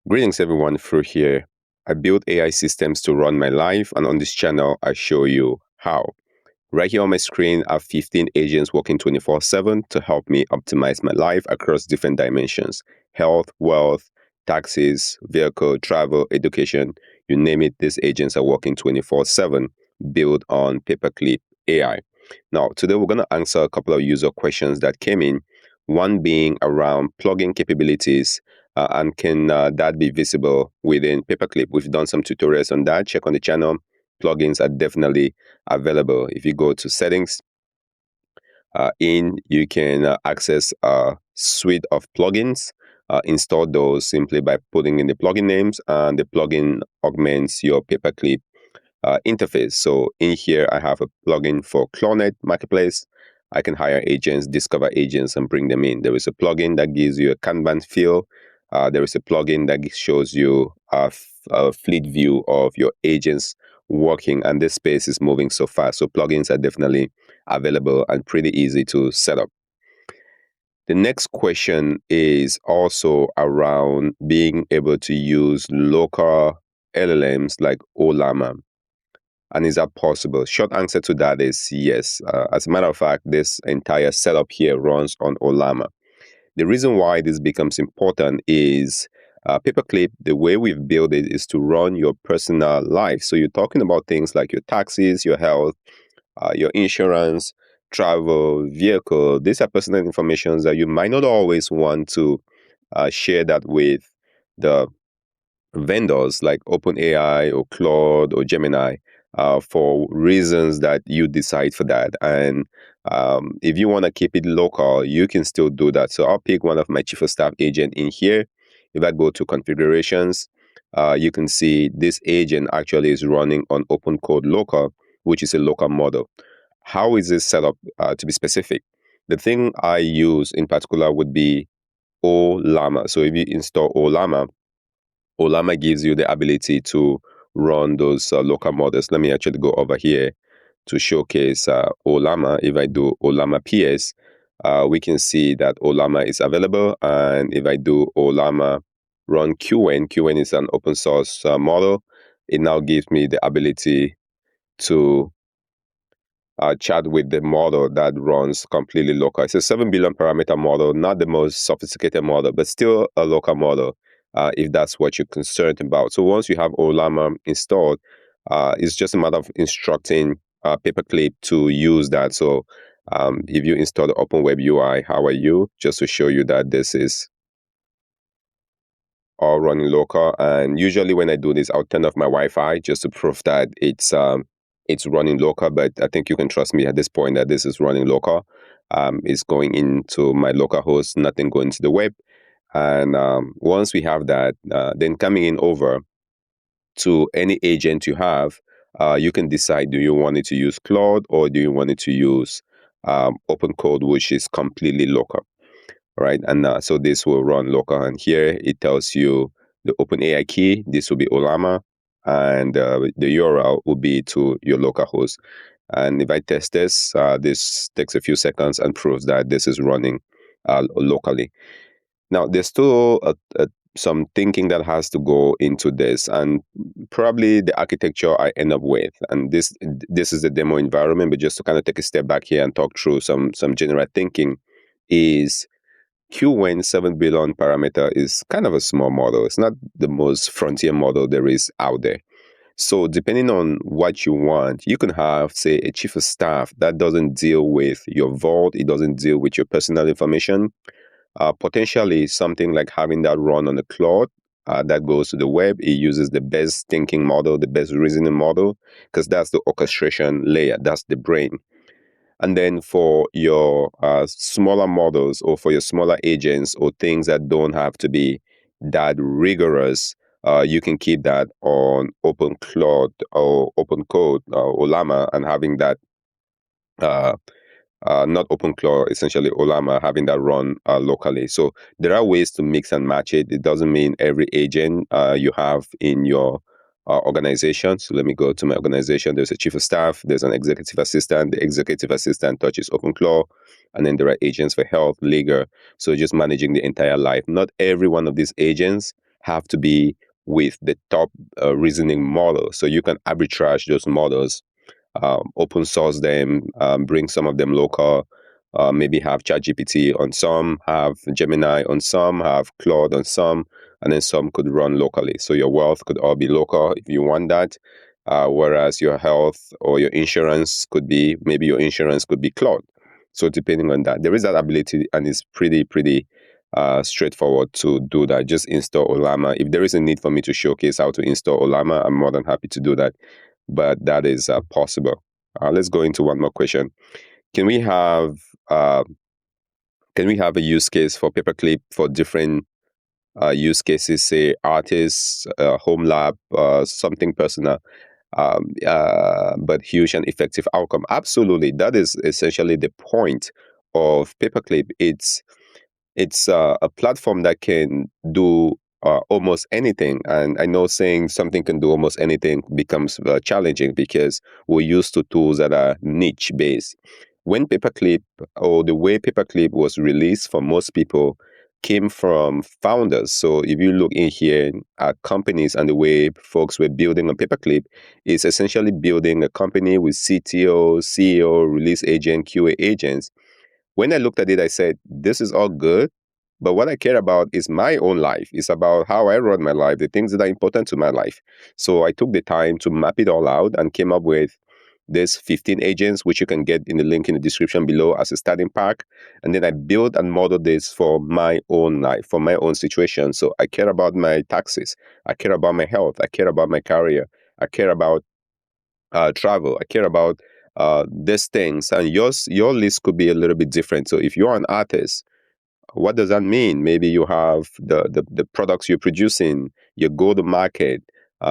Greetings everyone, through here. I build AI systems to run my life, and on this channel I show you how. Right here on my screen are 15 agents working 24/7 to help me optimize my life across different dimensions: health, wealth, taxes, vehicle, travel, education, you name it. These agents are working 24/7, built on Paperclip AI. Now, today we're going to answer a couple of user questions that came in, one being around plugin capabilities, and can that be visible within Paperclip. We've done some tutorials on that. Check on the channel. Plugins are definitely available. If you go to settings, you can access a suite of plugins. Install those simply by putting in the plugin names, and the plugin augments your Paperclip interface. So in here, I have a plugin for Clonet Marketplace. I can hire agents, discover agents, and bring them in. There is a plugin that gives you a Kanban feel. There is a plugin that shows you a fleet view of your agents working, and this space is moving so fast. So plugins are definitely available and pretty easy to set up. The next question is also around being able to use local LLMs like Ollama. And is that possible? Short answer to that is yes. As a matter of fact, this entire setup here runs on Ollama. The reason why this becomes important is Paperclip, the way we've built it is to run your personal life. So you're talking about things like your taxes, your health, your insurance, travel, vehicle. These are personal information that you might not always want to share that with the vendors like OpenAI or Claude or Gemini, for reasons that you decide for that. And if you want to keep it local, you can still do that. So I'll pick one of my chief of staff agent in here. If I go to configurations, you can see this agent actually is running on OpenCode local, which is a local model. How is this set up? To be specific, the thing I use in particular would be Ollama. So if you install Ollama gives you the ability to run those local models. Let me actually go over here to showcase Ollama. If I do Ollama PS, we can see that Ollama is available. And if I do Ollama run Qwen is an open source model. It now gives me the ability to chat with the model that runs completely local. It's a 7 billion parameter model, not the most sophisticated model, but still a local model, if that's what you're concerned about. So once you have Ollama installed, it's just a matter of instructing Paperclip to use that. So if you install the OpenWebUI, how are you? Just to show you that this is all running local. And usually when I do this, I'll turn off my Wi-Fi just to prove that it's running local. But I think you can trust me at this point that this is running local. It's going into my local host, nothing going to the web. And once we have that, then coming in over to any agent you have, you can decide, do you want it to use Claude or do you want it to use OpenCode, which is completely local, right? And so this will run local. And here it tells you the OpenAI key. This will be Ollama, and the URL will be to your local host. And if I test this, this takes a few seconds and proves that this is running locally. Now, there's still some thinking that has to go into this, and probably the architecture I end up with. And this is the demo environment, but just to kind of take a step back here and talk through some general thinking is Qwen 7 billion parameter is kind of a small model. It's not the most frontier model there is out there. So depending on what you want, you can have, say, a chief of staff that doesn't deal with your vault. It doesn't deal with your personal information. Potentially something like having that run on a Claude that goes to the web. It uses the best thinking model, the best reasoning model, because that's the orchestration layer. That's the brain. And then for your smaller models or for your smaller agents or things that don't have to be that rigorous, you can keep that on OpenCloud or OpenCode or Ollama, and having that not OpenClaw, essentially Ollama, having that run locally. So there are ways to mix and match it. It doesn't mean every agent you have in your organization. So let me go to my organization. There's a chief of staff. There's an executive assistant. The executive assistant touches OpenClaw. And then there are agents for health, legal. So just managing the entire life. Not every one of these agents have to be with the top reasoning model. So you can arbitrage those models, open source them, bring some of them local, maybe have ChatGPT on some, have Gemini on some, have Claude on some, and then some could run locally. So your wealth could all be local if you want that. Whereas your health or your insurance could be, maybe your insurance could be Claude. So depending on that, there is that ability, and it's pretty straightforward to do that. Just install Ollama. If there is a need for me to showcase how to install Ollama, I'm more than happy to do that. But that is possible. Let's go into one more question. Can we have uh, a use case for Paperclip for different use cases, say artists, home lab, something personal, but huge and effective outcome? Absolutely. That is essentially the point of Paperclip. It's a platform that can do almost anything. And I know saying something can do almost anything becomes challenging because we're used to tools that are niche based. When Paperclip, or the way Paperclip was released for most people, came from founders. So if you look in here at companies and the way folks were building a Paperclip, it's essentially building a company with CTO, CEO, release agent, QA agents. When I looked at it, I said, this is all good, but what I care about is my own life. It's about how I run my life, the things that are important to my life. So I took the time to map it all out and came up with this 15 agents, which you can get in the link in the description below as a starting pack. And then I built and modeled this for my own life, for my own situation. So I care about my taxes. I care about my health. I care about my career. I care about travel. I care about these things. And your list could be a little bit different. So if you're an artist, what does that mean? Maybe you have the products you're producing, your go-to-market,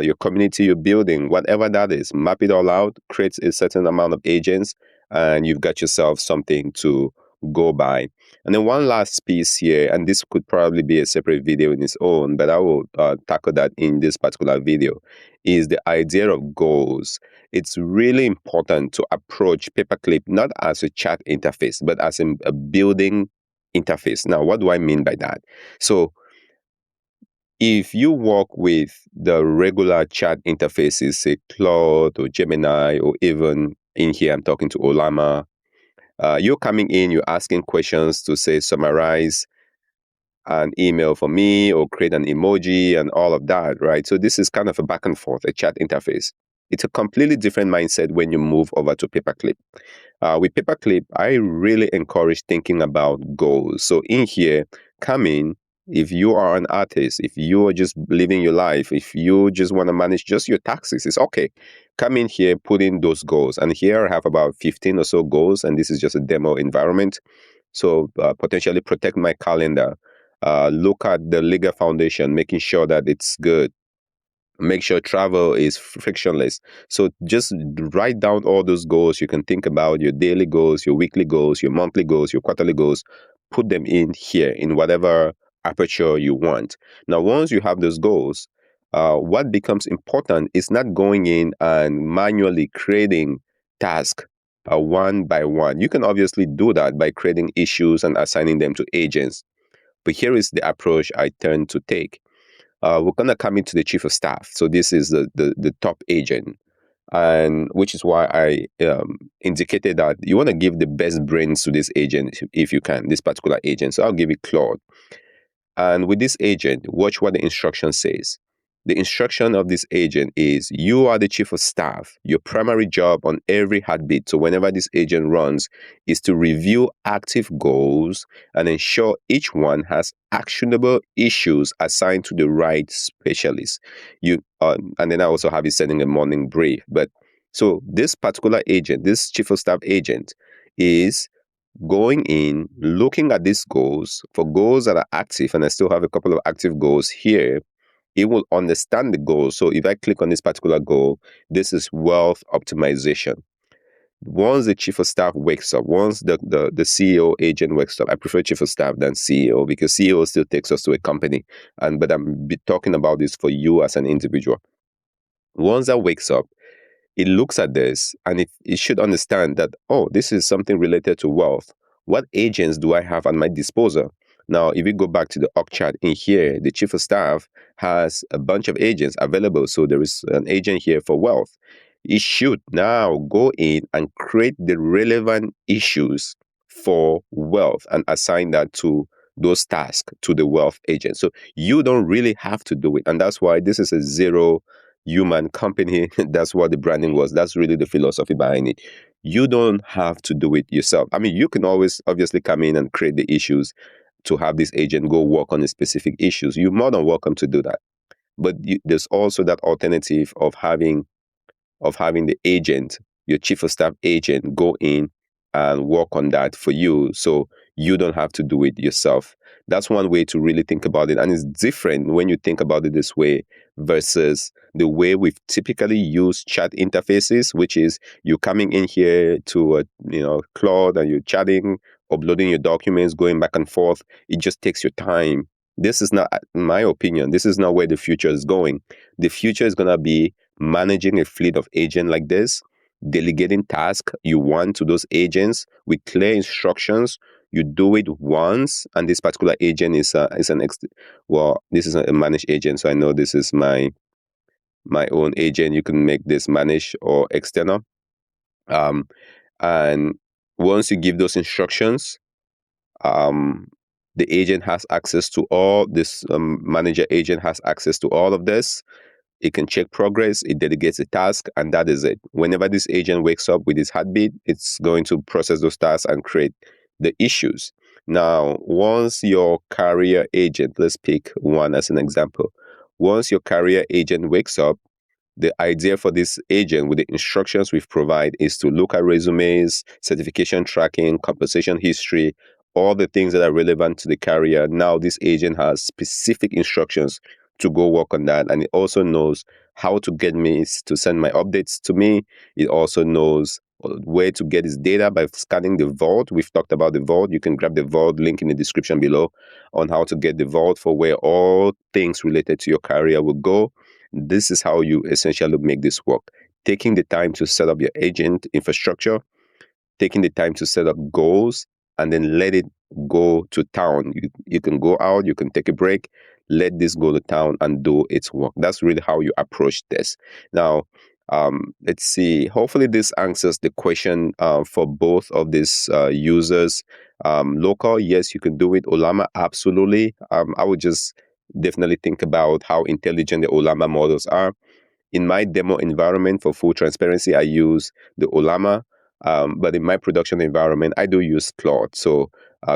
your community you're building, whatever that is. Map it all out, create a certain amount of agents, and you've got yourself something to go by. And then one last piece here, and this could probably be a separate video in its own, but I will tackle that in this particular video, is the idea of goals. It's really important to approach Paperclip not as a chat interface, but as a building interface. Now, what do I mean by that? So, if you work with the regular chat interfaces, say Claude or Gemini, or even in here, I'm talking to Ollama, you're coming in, you're asking questions to say, summarize an email for me or create an emoji and all of that, right? So, this is kind of a back and forth, a chat interface. It's a completely different mindset when you move over to Paperclip. With Paperclip, I really encourage thinking about goals. So in here, come in. If you are an artist, if you are just living your life, if you just want to manage just your taxes, it's okay. Come in here, put in those goals. And here I have about 15 or so goals, and this is just a demo environment. So potentially protect my calendar. Look at the legal foundation, making sure that it's good. Make sure travel is frictionless. So just write down all those goals. You can think about your daily goals, your weekly goals, your monthly goals, your quarterly goals. Put them in here in whatever aperture you want. Now, once you have those goals, what becomes important is not going in and manually creating tasks one by one. You can obviously do that by creating issues and assigning them to agents. But here is the approach I tend to take. We're going to come into the chief of staff. So this is the top agent, and which is why I indicated that you want to give the best brains to this agent if you can, this particular agent. So I'll give it Claude. And with this agent, watch what the instruction says. The instruction of this agent is you are the chief of staff. Your primary job on every heartbeat, so whenever this agent runs, is to review active goals and ensure each one has actionable issues assigned to the right specialist. And then I also have it sending a morning brief. But so this particular agent, this chief of staff agent, is going in, looking at these goals for goals that are active, and I still have a couple of active goals here. It will understand the goal. So if I click on this particular goal, this is wealth optimization. Once the chief of staff wakes up, once the CEO agent wakes up, I prefer chief of staff than CEO because CEO still takes us to a company. But I'm talking about this for you as an individual. Once that wakes up, it looks at this and it should understand that, oh, this is something related to wealth. What agents do I have at my disposal? Now, if we go back to the org chart in here, the chief of staff has a bunch of agents available. So there is an agent here for wealth. It should now go in and create the relevant issues for wealth and assign that to those tasks to the wealth agent. So you don't really have to do it. And that's why this is a zero human company. That's what the branding was. That's really the philosophy behind it. You don't have to do it yourself. I mean, you can always obviously come in and create the issues to have this agent go work on the specific issues. You're more than welcome to do that. But there's also that alternative of having the agent, your chief of staff agent, go in and work on that for you, so you don't have to do it yourself. That's one way to really think about it, and it's different when you think about it this way versus the way we've typically used chat interfaces, which is you coming in here to Claude and you're chatting, uploading your documents, going back and forth. It just takes your time. This is not, in my opinion, this is not where the future is going. The future is going to be managing a fleet of agents like this, delegating tasks you want to those agents with clear instructions. You do it once, and this particular agent is this is a managed agent, so I know this is my own agent. You can make this managed or external, and once you give those instructions, the agent has access to all this. Manager agent has access to all of this. It can check progress, it delegates a task, and that is it. Whenever this agent wakes up with his heartbeat, it's going to process those tasks and create the issues. Now, once your carrier agent, let's pick one as an example. Once your carrier agent wakes up, the idea for this agent with the instructions we've provided is to look at resumes, certification tracking, compensation history, all the things that are relevant to the carrier. Now this agent has specific instructions to go work on that. And it also knows how to get me to send my updates to me. It also knows where to get his data by scanning the vault. We've talked about the vault. You can grab the vault link in the description below on how to get the vault for where all things related to your carrier will go. This is how you essentially make this work. Taking the time to set up your agent infrastructure, taking the time to set up goals, and then let it go to town. You can go out, you can take a break, let this go to town and do its work. That's really how you approach this. Now, let's see. Hopefully, this answers the question for both of these users. Local, yes, you can do it. Ollama, absolutely. I would just definitely think about how intelligent the Ollama models are. In my demo environment, for full transparency, I use the Ollama, but in my production environment, I do use Claude. So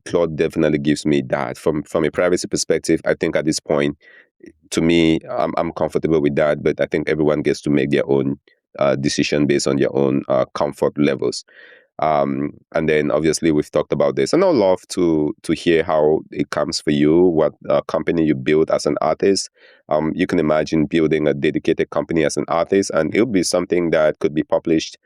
Claude definitely gives me that. From a privacy perspective, I think at this point, to me, I'm comfortable with that, but I think everyone gets to make their own decision based on their own comfort levels. And then obviously we've talked about this, and I'd love to hear how it comes for you, what company you build as an artist. You can imagine building a dedicated company as an artist, and it'll be something that could be published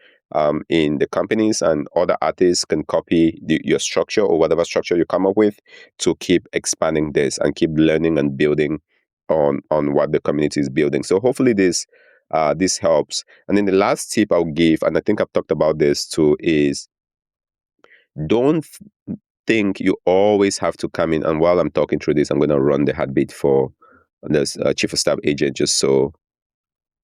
in the companies, and other artists can copy your structure or whatever structure you come up with to keep expanding this and keep learning and building on what the community is building. So hopefully this helps. And then the last tip I'll give, and I think I've talked about this too, is don't think you always have to come in. And while I'm talking through this, I'm going to run the heartbeat for this chief of staff agent just so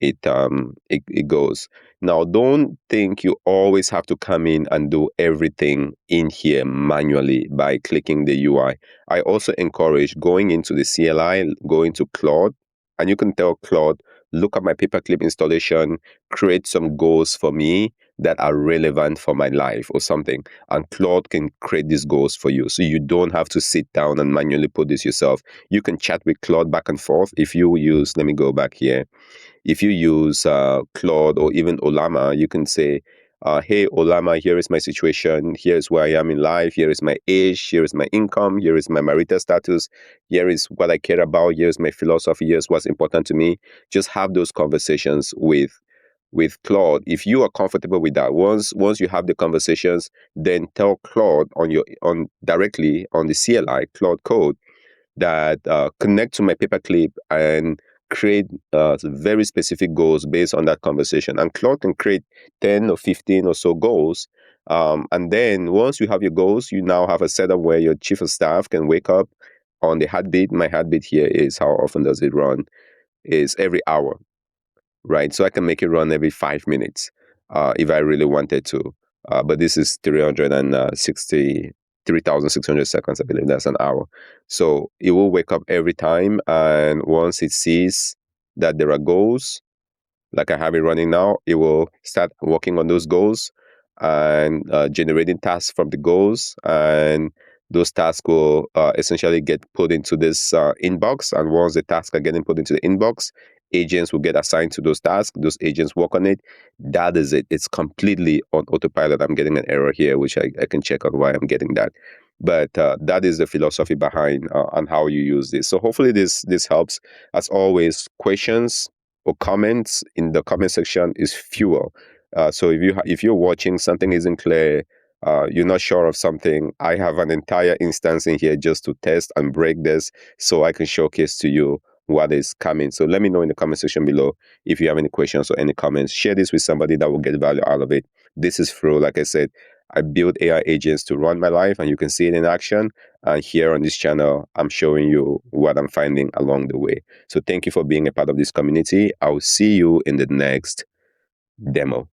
it goes. Now, don't think you always have to come in and do everything in here manually by clicking the UI. I also encourage going into the CLI, going to Claude, and you can tell Claude, look at my Paperclip installation, create some goals for me that are relevant for my life or something. And Claude can create these goals for you. So you don't have to sit down and manually put this yourself. You can chat with Claude back and forth. If you use, let me go back here. If you use Claude or even Ollama, you can say, hey, Ollama, here is my situation. Here's where I am in life. Here is my age. Here is my income. Here is my marital status. Here is what I care about. Here's my philosophy. Here's what's important to me. Just have those conversations with Claude. If you are comfortable with that, once you have the conversations, then tell Claude on directly on the CLI, Claude code, that connect to my Paperclip and create very specific goals based on that conversation. And Claude can create 10 or 15 or so goals And then once you have your goals, you now have a setup where your chief of staff can wake up on the heartbeat. My heartbeat here is how often does it run? Is every hour, right? So I can make it run every 5 minutes if I really wanted to. But this is 363,600 seconds. I believe that's an hour. So it will wake up every time. And once it sees that there are goals, like I have it running now, it will start working on those goals and generating tasks from the goals. And those tasks will essentially get put into this inbox. And once the tasks are getting put into the inbox, agents will get assigned to those tasks. Those agents work on it. That is it. It's completely on autopilot. I'm getting an error here, which I can check on why I'm getting that. But that is the philosophy behind and how you use this. So hopefully this helps. As always, questions or comments in the comment section is fuel. So if you're watching, something isn't clear, you're not sure of something, I have an entire instance in here just to test and break this, so I can showcase to you what is coming. So let me know in the comment section below if you have any questions or any comments. Share this with somebody that will get value out of it. This is through, like I said, I build AI agents to run my life, and you can see it in action. And here on this channel, I'm showing you what I'm finding along the way. So thank you for being a part of this community. I'll see you in the next demo.